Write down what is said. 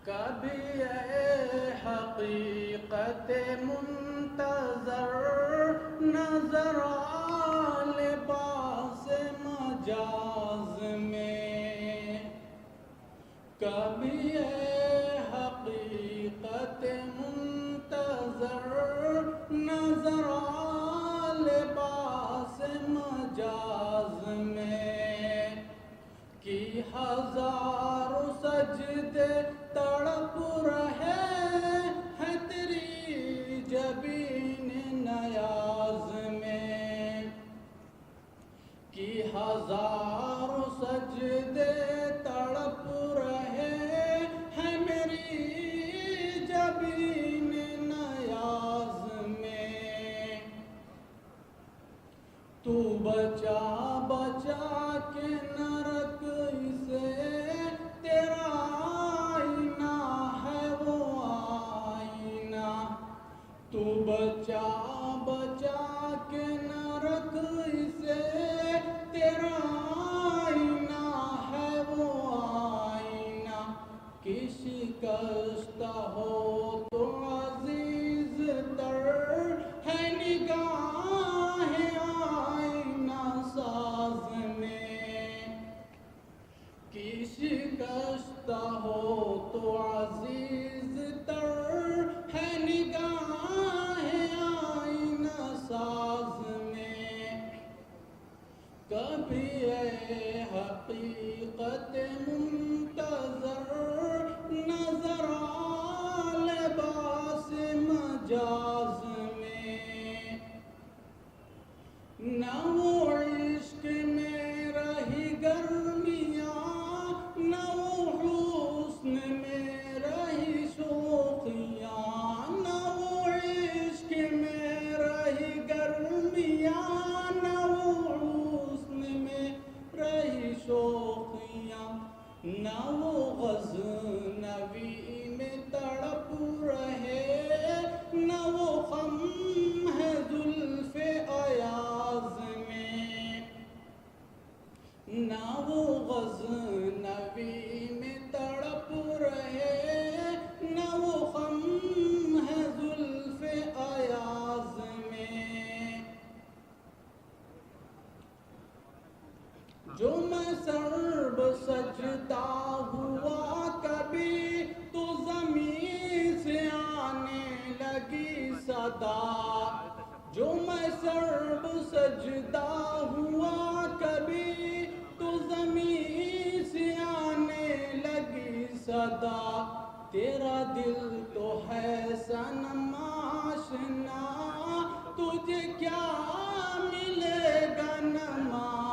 کبھی اے حقیقت منتظر نظر آ لباس مجاز میں، کبھی اے حقیقت منتظر نظر آ لباس مجاز میں، کی ہزاروں سجدے تڑپ رہے ہیں تیری جبین نیاز میں، کی ہزاروں سجدے تڑپ رہے ہیں میری جبین نیاز میں، تو بچا بچا کے نہ رکھ اسے، تیرا آئینہ ہے وہ آئینہ، تو بچا بچا کے نہ رکھ اسے، تیرا آئینہ ہے وہ آئینہ، کہ شکستہ ہو تو عزیز تر ہے نگاہ آئینہ ساز میں، کہ شکستہ ہو تو عزیز تر ہے نگاہ آئینہ ساز میں، کبھی اے حقیقت منتظر نظر آ لباس مجاز میں، نہ وہ عشق میں رہی گرمیاں، نہ وہ حسن میں رہی شوخیاں، نہ وہ عشق میں رہی گرمیاں، نہ وہ حسن میں رہی شوخیاں، نہ وہ غزنوی میں تڑپ رہے، نہ وہ خم ہے زلف ایاز میں، نہ وہ غزنوی میں تڑپ رہے، نہ وہ خم ہے زلف ایاز میں، جو میں سرب سجدہ ہوا کبھی تو زمین سے آنے لگی صدا، جو میں سرب سجدہ ہوا کبھی تو زمین سے آنے لگی صدا، تیرا دل تو ہے صنم آشنا، تجھے کیا ملے گا نماز